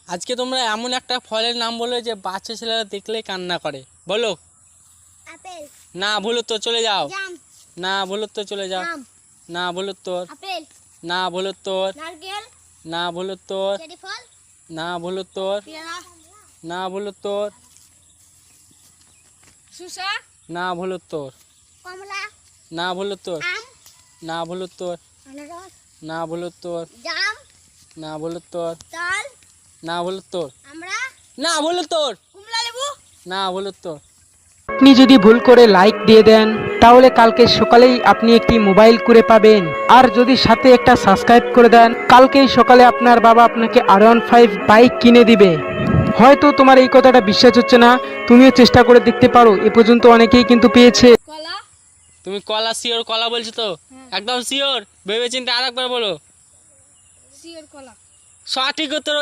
আজকে তোমরা এমন একটা ফলের নাম বলো যে বাচ্চা ছেলেরা দেখলেই কান্না করে। বলো। আপেল। না ভুল উত্তর, চলে যাও। জাম। না ভুল উত্তর, চলে যাও। আম। না ভুল উত্তর। আপেল। না ভুল উত্তর। নারকেল। না ভুল উত্তর। চেরি ফল। না ভুল উত্তর। পেয়ারা। না ভুল উত্তর। শসা। না ভুল উত্তর। কমলা। না ভুল উত্তর। আম। না ভুল উত্তর। আনারস। না ভুল উত্তর। জাম। না ভুল উত্তর। তাল। না ভুল উত্তর। আমরা। না ভুল উত্তর। কমলা লেবু। না ভুল উত্তর। আপনি যদি ভুল করে লাইক দিয়ে দেন তাহলে কালকে সকালেই আপনি একটি মোবাইল করে পাবেন। আর যদি সাথে একটা সাবস্ক্রাইব করে দেন কালকেই সকালে আপনার বাবা আপনাকে R15 বাইক কিনে দিবে। হয়তো তোমার এই কথাটা বিশ্বাস হচ্ছে না, তুমিও চেষ্টা করে দেখতে পারো, এ পর্যন্ত অনেকেই কিন্তু পেয়েছে। কলা। তুমি কলা শিওর? কলা বলছো তো? একদম শিওর? ভেবেচিন্তে আর একবার বলো। শিওর কলা। সঠিক উত্তর।